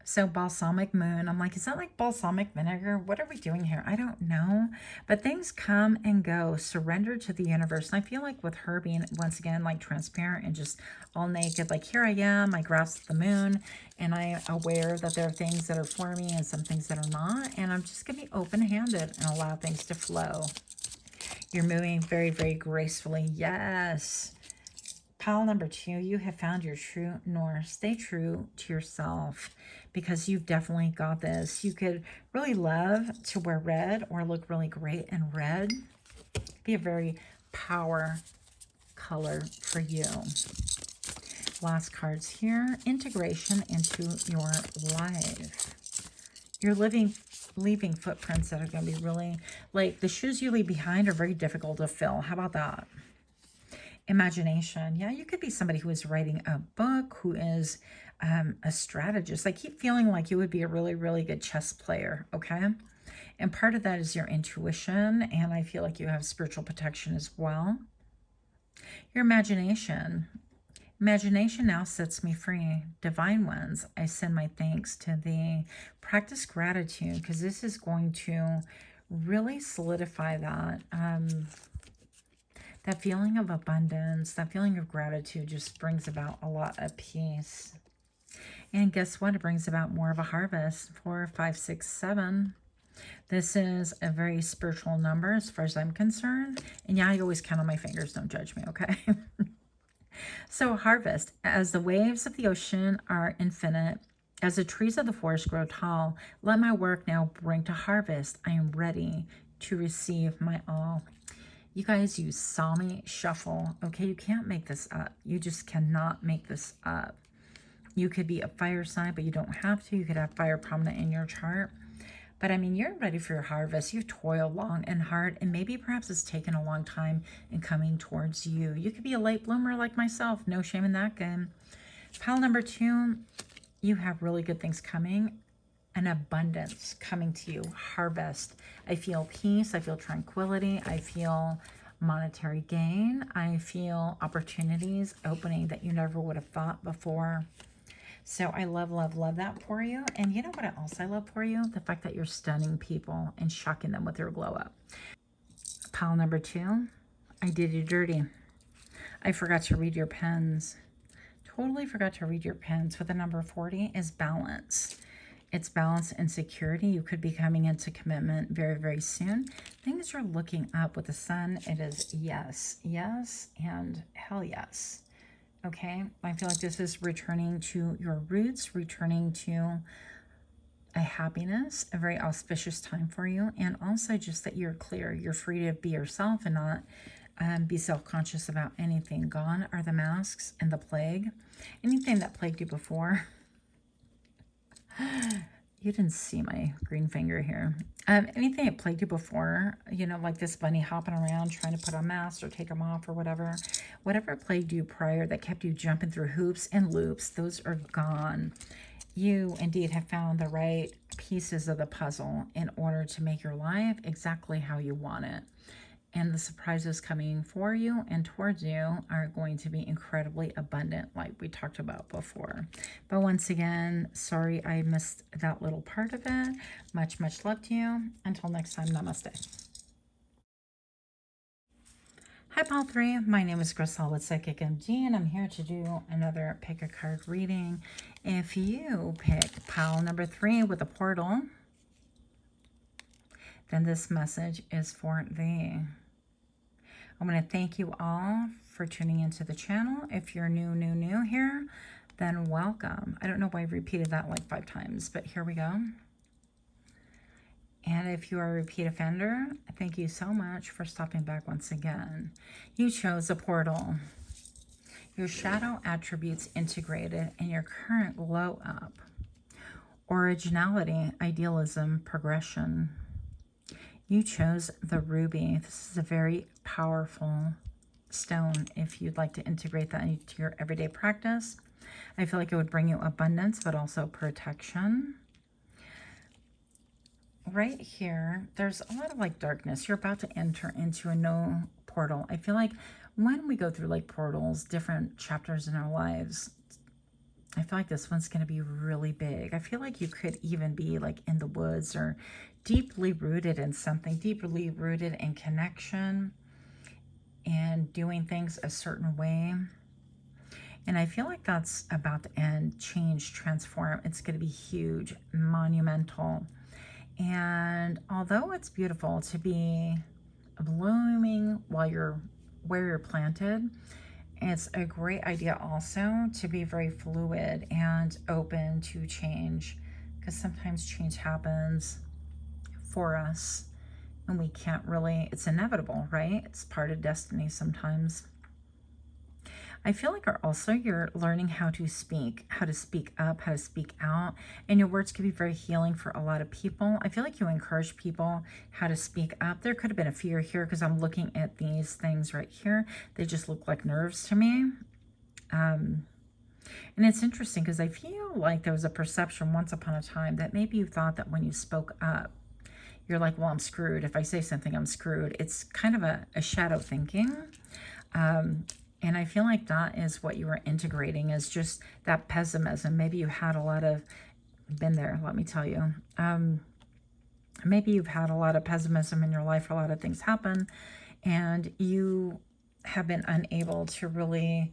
So balsamic moon, I'm like, is that like balsamic vinegar? What are we doing here? I don't know. But things come and go. Surrender to the universe. And I feel like with her being, once again, like transparent and just all naked, like here I am, I grasp the moon, and I'm aware that there are things that are for me and some things that are not. And I'm just going to be open-handed and allow things to flow. You're moving very, very gracefully. Yes. Pile number 2, you have found your true north. Stay true to yourself because you've definitely got this. You could really love to wear red or look really great in red. Be a very power color for you. Last cards here. Integration into your life. You're leaving footprints that are going to be really, like the shoes you leave behind are very difficult to fill. How about that? Imagination. Yeah, you could be somebody who is writing a book, who is a strategist. I keep feeling like you would be a really, really good chess player, okay? And part of that is your intuition, and I feel like you have spiritual protection as well. Your imagination. Imagination now sets me free. Divine ones, I send my thanks to thee. Practice gratitude, because this is going to really solidify that. That feeling of abundance, that feeling of gratitude just brings about a lot of peace. And guess what? It brings about more of a harvest. 4, 5, 6, 7. This is a very spiritual number as far as I'm concerned. And yeah, I always count on my fingers. Don't judge me, okay? So harvest. As the waves of the ocean are infinite, as the trees of the forest grow tall, let my work now bring to harvest. I am ready to receive my all. You guys use Sami Shuffle, okay? You can't make this up. You just cannot make this up. You could be a fire sign, but you don't have to. You could have fire prominent in your chart. But I mean, you're ready for your harvest. You've toiled long and hard, and maybe perhaps it's taken a long time in coming towards you. You could be a late bloomer like myself. No shame in that game. Pile number 2, you have really good things coming. An abundance coming to you. Harvest. I feel peace. I feel tranquility. I feel monetary gain. I feel opportunities opening that you never would have thought before. So I love, love, love that for you. And you know what else I love for you? The fact that you're stunning people and shocking them with your glow up. Pile number 2, I did you dirty. I forgot to read your pens. Totally forgot to read your pens. With the number 40 is balance. It's balance and security. You could be coming into commitment very, very soon. Things are looking up with the sun. It is yes, yes, and hell yes. Okay, I feel like this is returning to your roots, returning to a happiness, a very auspicious time for you, and also just that you're clear. You're free to be yourself and not be self-conscious about anything. Gone are the masks and the plague. Anything that plagued you before. You didn't see my green finger here. Anything that plagued you before, you know, like this bunny hopping around trying to put on masks or take them off or whatever. Whatever plagued you prior that kept you jumping through hoops and loops, those are gone. You indeed have found the right pieces of the puzzle in order to make your life exactly how you want it. And the surprises coming for you and towards you are going to be incredibly abundant, like we talked about before. But once again, sorry I missed that little part of it. Much, much love to you. Until next time, namaste. Hi, Pile 3. My name is Grisel with Psychic MD, and I'm here to do another pick a card reading. If you pick pile number 3 with a portal, then this message is for thee. I'm going to thank you all for tuning into the channel. If you're new here, then welcome. I don't know why I repeated that like 5 times, but here we go. And if you are a repeat offender, thank you so much for stopping back once again. You chose a portal. Your shadow attributes integrated in your current glow up. Originality, idealism, progression. You chose the ruby. This is a very powerful stone if you'd like to integrate that into your everyday practice. I feel like it would bring you abundance, but also protection. Right here, there's a lot of like darkness. You're about to enter into a no portal. I feel like when we go through like portals, different chapters in our lives, I feel like this one's going to be really big. I feel like you could even be like in the woods or deeply rooted in something, deeply rooted in connection and doing things a certain way. And I feel like that's about to end, change, transform. It's going to be huge, monumental. And although it's beautiful to be blooming while you're where you're planted, it's a great idea also to be very fluid and open to change, because sometimes change happens for us and we can't really, it's inevitable, right? It's part of destiny sometimes. I feel like you're learning how to speak up, how to speak out, and your words can be very healing for a lot of people. I feel like you encourage people how to speak up. There could have been a fear here because I'm looking at these things right here. They just look like nerves to me. And it's interesting because I feel like there was a perception once upon a time that maybe you thought that when you spoke up, you're like, well, I'm screwed. If I say something, I'm screwed. It's kind of a shadow thinking. And I feel like that is what you were integrating, is just that pessimism. Maybe you had a lot of, been there, let me tell you. Maybe you've had a lot of pessimism in your life, a lot of things happen, and you have been unable to really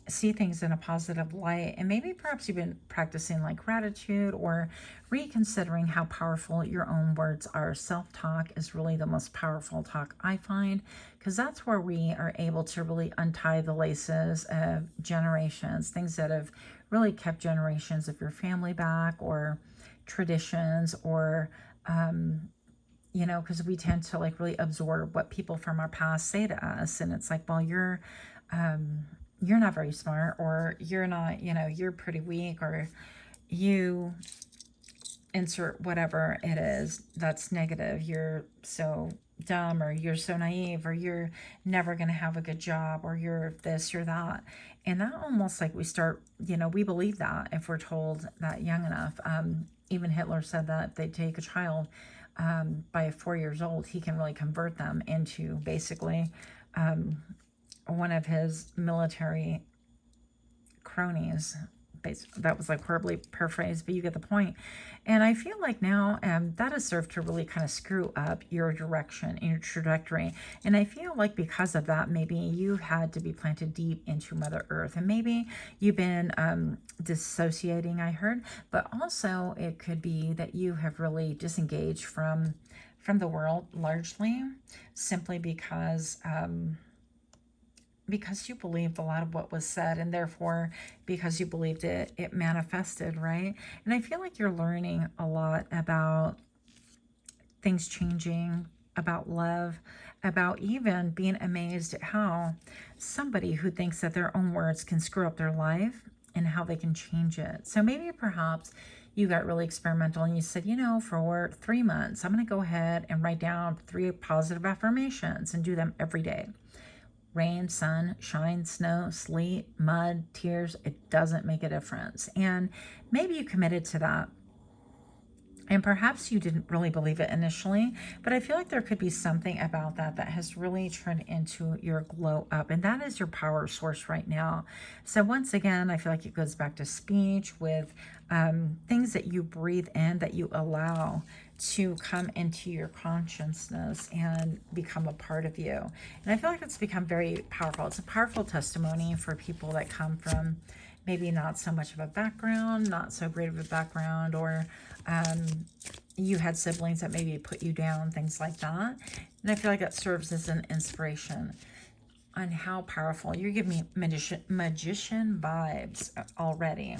see things in a positive light. And maybe perhaps you've been practicing like gratitude or reconsidering how powerful your own words are. Self-talk is really the most powerful talk I find, because that's where we are able to really untie the laces of generations, things that have really kept generations of your family back, or traditions, or you know, because we tend to like really absorb what people from our past say to us, and it's like, well, you're not very smart, or you're not, you know, you're pretty weak, or you insert whatever it is that's negative. You're so dumb, or you're so naive, or you're never going to have a good job, or you're this, you're that. And that almost like we start, you know, we believe that if we're told that young enough. Even Hitler said that if they take a child by 4 years old, he can really convert them into basically one of his military cronies. That was like horribly paraphrased, but you get the point. And I feel like now that has served to really kind of screw up your direction and your trajectory. And I feel like because of that, maybe you've had to be planted deep into Mother Earth, and maybe you've been dissociating, I heard, but also it could be that you have really disengaged from the world largely, simply because you believed a lot of what was said, and therefore because you believed it, it manifested, right? And I feel like you're learning a lot about things changing, about love, about even being amazed at how somebody who thinks that their own words can screw up their life and how they can change it. So maybe perhaps you got really experimental and you said, you know, for 3 months, I'm going to go ahead and write down 3 positive affirmations and do them every day. Rain, sun, shine, snow, sleet, mud, tears, it doesn't make a difference. And maybe you committed to that. And perhaps you didn't really believe it initially, but I feel like there could be something about that that has really turned into your glow up. And that is your power source right now. So once again, I feel like it goes back to speech with things that you breathe in, that you allow to come into your consciousness and become a part of you. And I feel like it's become very powerful. It's a powerful testimony for people that come from maybe not so much of a background, not so great of a background, or you had siblings that maybe put you down, things like that. And I feel like that serves as an inspiration on how powerful. You're giving me magician vibes already.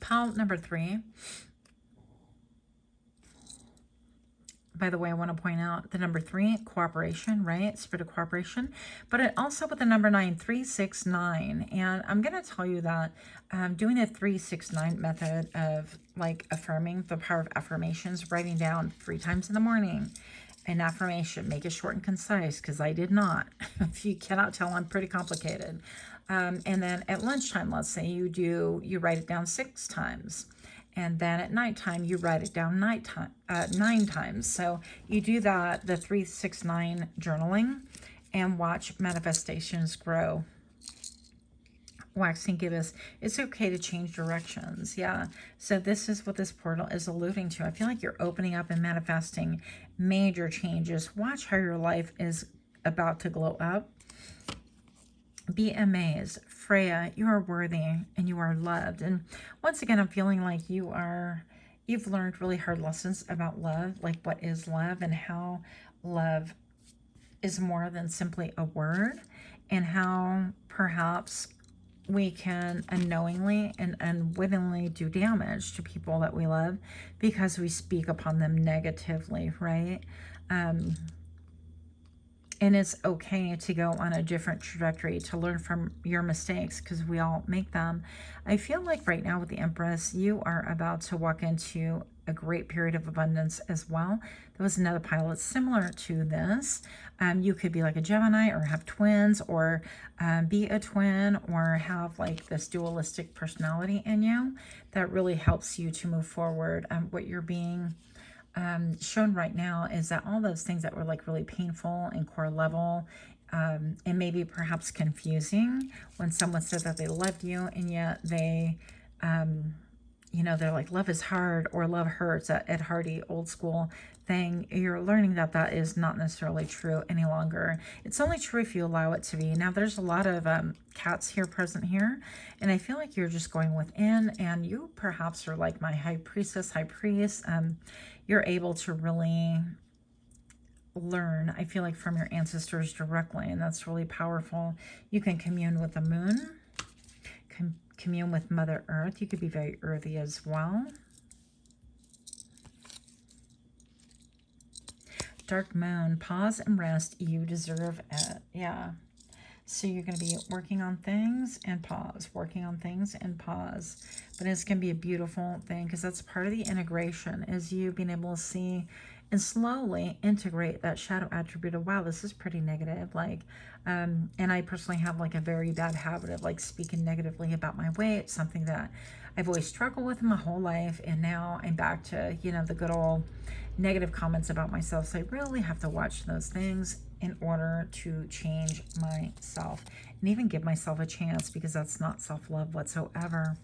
Pile number 3. By the way, I want to point out the number 3, cooperation, right? Spirit of cooperation. But it also with the number 9, 3, 6, 9. And I'm going to tell you that doing a 3, 6, 9 method of like affirming, the power of affirmations, writing down 3 times in the morning an affirmation, make it short and concise, because I did not. If you cannot tell, I'm pretty complicated. And then at lunchtime, let's say you write it down 6 times. And then at nighttime, you write it down 9 times. So you do that, the 3, 6, 9 journaling, and watch manifestations grow waxing gibbous. It's okay to change directions. Yeah. So this is what this portal is alluding to. I feel like you're opening up and manifesting major changes. Watch how your life is about to glow up. Be amazed. Freya, you are worthy and you are loved. And once again, I'm feeling like you've learned really hard lessons about love, like what is love and how love is more than simply a word, and how perhaps we can unknowingly and unwittingly do damage to people that we love because we speak upon them negatively, right? And it's okay to go on a different trajectory, to learn from your mistakes, because we all make them. I feel like right now with the Empress, you are about to walk into a great period of abundance as well. There was another pile that's similar to this. You could be like a Gemini or have twins, or be a twin, or have like this dualistic personality in you that really helps you to move forward. What you're being shown right now is that all those things that were like really painful and core level, and maybe perhaps confusing when someone said that they loved you, and yet they, you know, they're like, love is hard or love hurts, at Ed Hardy old school thing. You're learning that that is not necessarily true any longer. It's only true if you allow it to be. Now, there's a lot of cats here present here, and I feel like you're just going within, and you perhaps are like my high priestess, high priest. You're able to really learn, I feel like, from your ancestors directly, and that's really powerful. You can commune with the moon, commune with Mother Earth. You could be very earthy as well. Dark moon, pause and rest. You deserve it. Yeah. So you're going to be working on things and pause, working on things and pause. But it's going to be a beautiful thing, because that's part of the integration, is you being able to see and slowly integrate that shadow attribute of, wow, this is pretty negative. Like, and I personally have like a very bad habit of like speaking negatively about my weight, something that I've always struggled with my whole life. And now I'm back to, you know, the good old negative comments about myself. So I really have to watch those things in order to change myself and even give myself a chance, because that's not self-love whatsoever.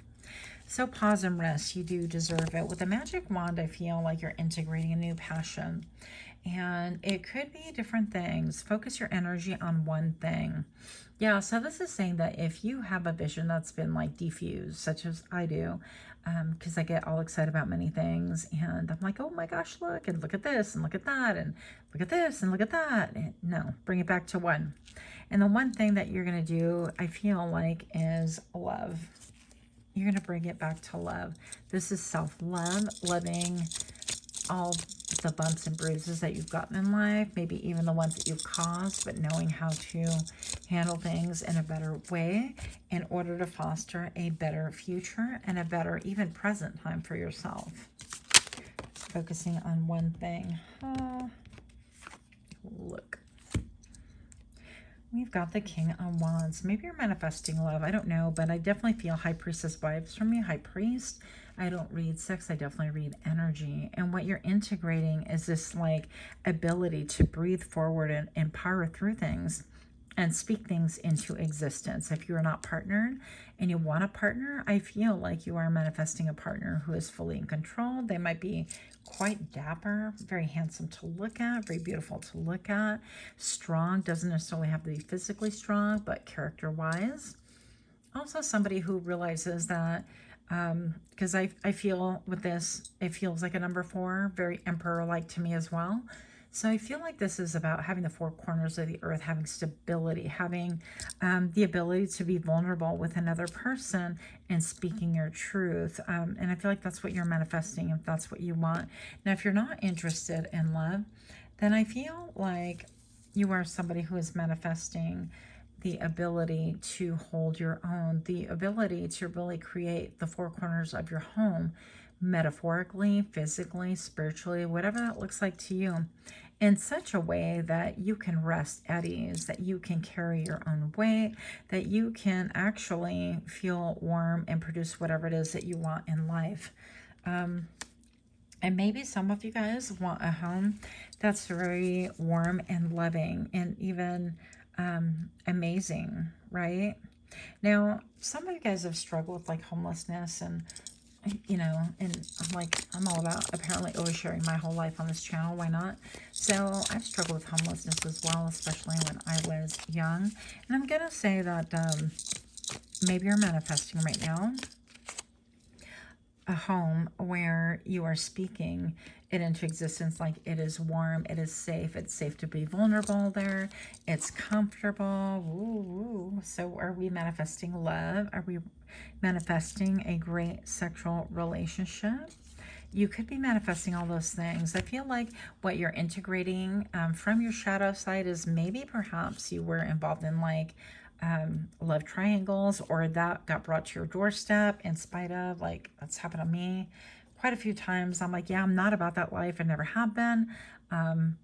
So pause and rest. You do deserve it. With the magic wand, I feel like you're integrating a new passion, and it could be different things. Focus your energy on one thing. Yeah, so this is saying that if you have a vision that's been like diffused, such as I do, because I get all excited about many things, and I'm like, oh my gosh, look, and look at this, and look at that, and look at this, and look at that. And no, bring it back to one. And the one thing that you're going to do, I feel like, is love. You're going to bring it back to love. This is self-love, loving all the bumps and bruises that you've gotten in life, maybe even the ones that you've caused, but knowing how to handle things in a better way in order to foster a better future and a better even present time for yourself. Focusing on one thing. Look. We've got the King of Wands. Maybe you're manifesting love. I don't know, but I definitely feel High Priestess vibes from you. High Priest. I don't read sex. I definitely read energy. And what you're integrating is this like ability to breathe forward and power through things and speak things into existence. If you're not partnered and you want a partner, I feel like you are manifesting a partner who is fully in control. They might be quite dapper, very handsome to look at, very beautiful to look at, strong, doesn't necessarily have to be physically strong, but character-wise. Also somebody who realizes that, because I feel with this, it feels like a number 4, very emperor-like to me as well. So I feel like this is about having the 4 corners of the earth, having stability, having the ability to be vulnerable with another person and speaking your truth. And I feel like that's what you're manifesting, if that's what you want. Now, if you're not interested in love, then I feel like you are somebody who is manifesting the ability to hold your own, the ability to really create the 4 corners of your home, metaphorically, physically, spiritually, whatever that looks like to you, in such a way that you can rest at ease, that you can carry your own weight, that you can actually feel warm and produce whatever it is that you want in life. And maybe some of you guys want a home that's very warm and loving and even amazing, right? Now, some of you guys have struggled with like homelessness and, you know, and I'm all about apparently oversharing my whole life on this channel. Why not? So I've struggled with homelessness as well, especially when I was young. And I'm going to say that maybe you're manifesting right now a home where you are speaking it into existence, like it is warm, it is safe, it's safe to be vulnerable there, it's comfortable. Ooh. So are we manifesting love? Are we manifesting a great sexual relationship? You could be manifesting all those things. I feel like what you're integrating from your shadow side is maybe perhaps you were involved in like love triangles, or that got brought to your doorstep in spite of, like, that's happened to me quite a few times. I'm like, yeah, I'm not about that life. I never have been.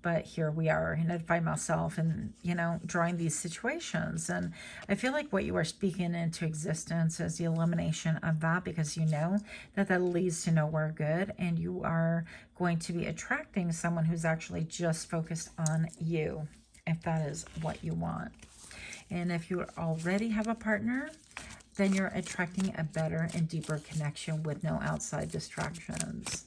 But here we are, and I find myself in, you know, drawing these situations. And I feel like what you are speaking into existence is the elimination of that, because you know that that leads to nowhere good, and you are going to be attracting someone who's actually just focused on you, if that is what you want. And if you already have a partner, then you're attracting a better and deeper connection with no outside distractions.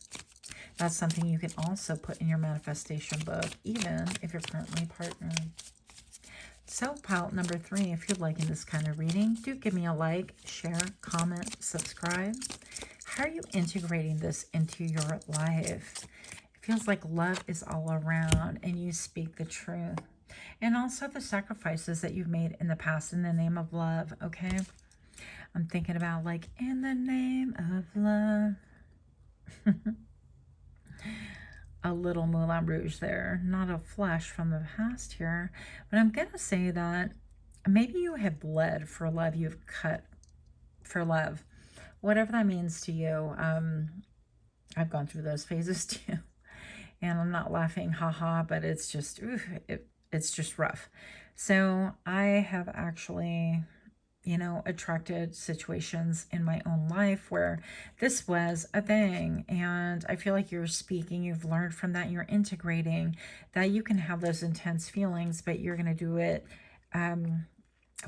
That's something you can also put in your manifestation book, even if you're currently partnered. So pile number 3, if you're liking this kind of reading, do give me a like, share, comment, subscribe. How are you integrating this into your life? It feels like love is all around and you speak the truth. And also the sacrifices that you've made in the past in the name of love, okay? I'm thinking about like, in the name of love. A little Moulin Rouge there. Not a flash from the past here. But I'm going to say that maybe you have bled for love. You've cut for love. Whatever that means to you. I've gone through those phases too. And I'm not laughing, haha, but it's just, it's just rough. So I have actually, you know, attracted situations in my own life where this was a thing. And I feel like you're speaking, you've learned from that, you're integrating that you can have those intense feelings, but you're going to do it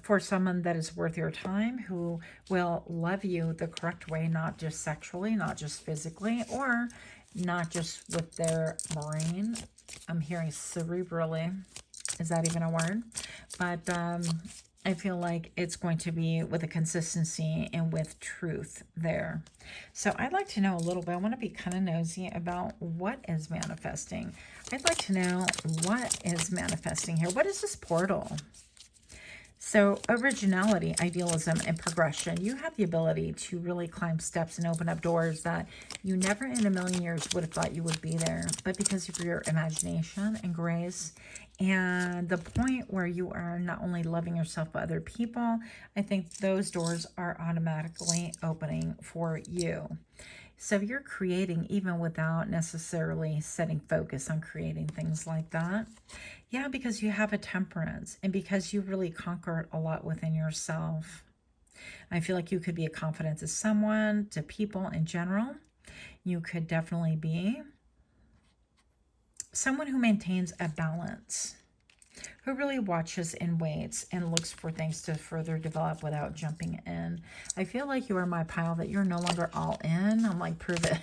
for someone that is worth your time, who will love you the correct way, not just sexually, not just physically, or not just with their brain. I'm hearing cerebrally. Is that even a word? But I feel like it's going to be with a consistency and with truth there. So I'd like to know a little bit. I want to be kind of nosy about what is manifesting. I'd like to know what is manifesting here. What is this portal? So originality, idealism, and progression. You have the ability to really climb steps and open up doors that you never in a million years would have thought you would be there. But because of your imagination and grace and the point where you are not only loving yourself but other people, I think those doors are automatically opening for you. So you're creating even without necessarily setting focus on creating things like that. Yeah, because you have a temperance and because you really conquered a lot within yourself. I feel like you could be a confidant to someone, to people in general. You could definitely be someone who maintains a balance, who really watches and waits and looks for things to further develop without jumping in. I feel like you are my pile that you're no longer all in. I'm like, prove it.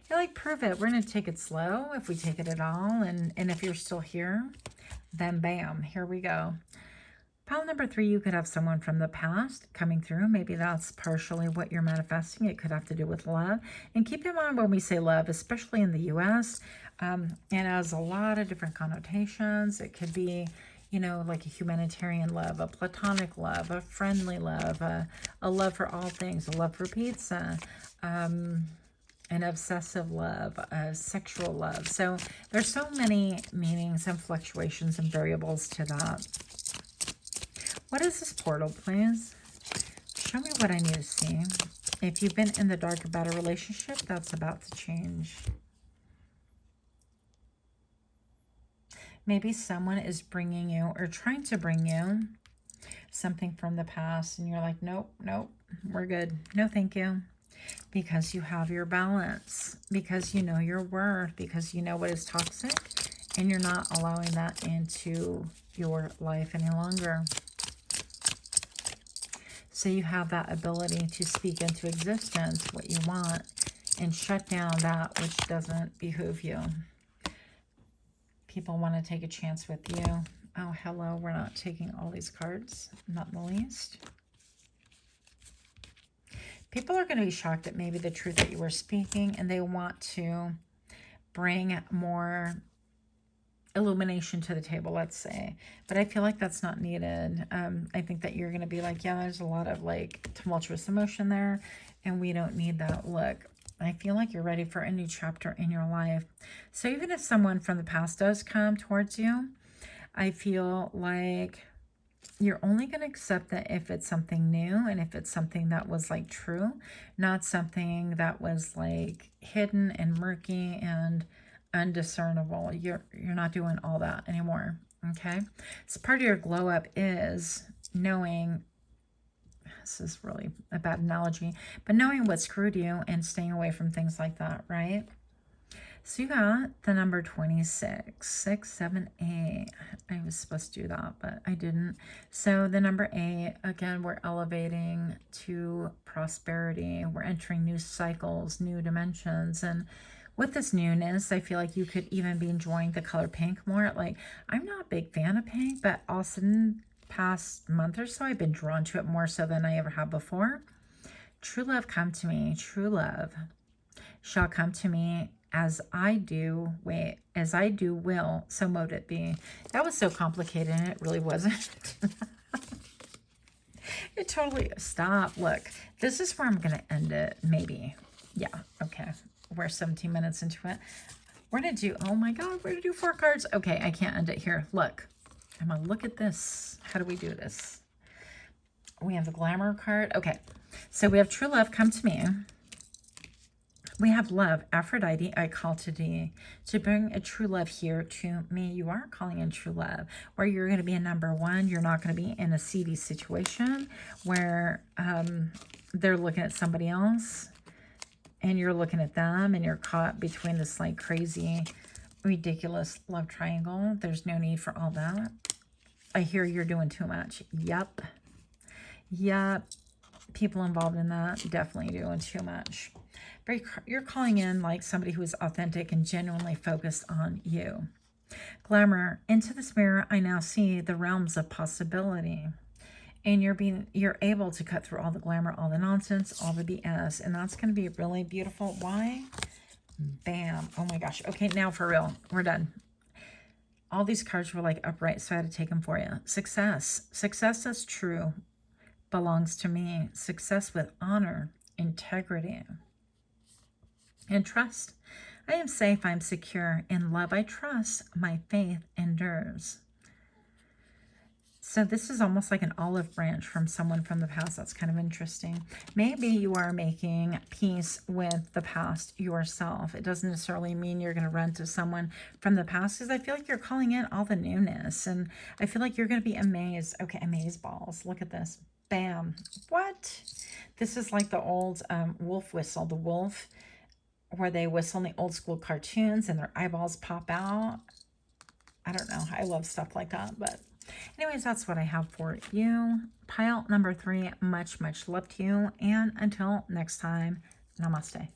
You're like, prove it. We're going to take it slow if we take it at all. And if you're still here, then bam, here we go. Pile number 3, you could have someone from the past coming through. Maybe that's partially what you're manifesting. It could have to do with love. And keep in mind when we say love, especially in the U.S., it has a lot of different connotations. It could be, you know, like a humanitarian love, a platonic love, a friendly love, a love for all things, a love for pizza, an obsessive love, a sexual love. So there's so many meanings and fluctuations and variables to that. What is this portal, please? Show me what I need to see. If you've been in the dark about a relationship, that's about to change. Maybe someone is bringing you or trying to bring you something from the past, and you're like, nope, nope, we're good. No, thank you. Because you have your balance, because you know your worth, because you know what is toxic, and you're not allowing that into your life any longer. So you have that ability to speak into existence what you want and shut down that which doesn't behoove you. People want to take a chance with you. Oh, hello. We're not taking all these cards. Not in the least. People are going to be shocked at maybe the truth that you were speaking, and they want to bring more illumination to the table, let's say. But I feel like that's not needed. I think that you're going to be like, yeah, there's a lot of like tumultuous emotion there, and we don't need that. Look, I feel like you're ready for a new chapter in your life. So even if someone from the past does come towards you, I feel like you're only going to accept that if it's something new and if it's something that was like true, not something that was like hidden and murky and undiscernible. You're not doing all that anymore. Okay. So part of your glow up is knowing, this is really a bad analogy, but knowing what screwed you and staying away from things like that, right? So you got the number 26, 6, 7, 8. I was supposed to do that, but I didn't. So the number 8, again, we're elevating to prosperity. We're entering new cycles, new dimensions. And with this newness, I feel like you could even be enjoying the color pink more. Like, I'm not a big fan of pink, but all of a sudden, past month or so, I've been drawn to it more so than I ever have before. True love come to me. True love shall come to me. As I do, as I do will, so mote it be. That was so complicated, and it really wasn't. It totally, stop. Look, this is where I'm going to end it, maybe. Yeah, okay. We're 17 minutes into it. We're going to do, oh my God, we're going to do 4 cards. Okay, I can't end it here. Look, I'm going to look at this. How do we do this? We have the glamour card. Okay, so we have true love come to me. We have love, Aphrodite, I call to thee, to bring a true love here to me. You are calling in true love, where you're going to be a number 1. You're not going to be in a seedy situation where they're looking at somebody else and you're looking at them and you're caught between this like crazy, ridiculous love triangle. There's no need for all that. I hear you're doing too much. Yep. Yep. People involved in that definitely doing too much. But you're calling in like somebody who is authentic and genuinely focused on you. Glamour, into this mirror, I now see the realms of possibility. And you're able to cut through all the glamour, all the nonsense, all the BS. And that's going to be really beautiful. Why? Bam. Oh my gosh. Okay, now for real. We're done. All these cards were like upright, so I had to take them for you. Success. Success that's true belongs to me. Success with honor, integrity, and trust. I am safe, I'm secure. In love I trust, my faith endures. So this is almost like an olive branch from someone from the past. That's kind of interesting. Maybe you are making peace with the past yourself. It doesn't necessarily mean you're going to run to someone from the past, because I feel like you're calling in all the newness. And I feel like you're going to be amazed. Okay, amaze balls. Look at this. Bam. What? This is like the old wolf whistle. The wolf, where they whistle in the old school cartoons and their eyeballs pop out. I don't know. I love stuff like that. But anyways, that's what I have for you. Pile number 3, much, much love to you. And until next time, namaste.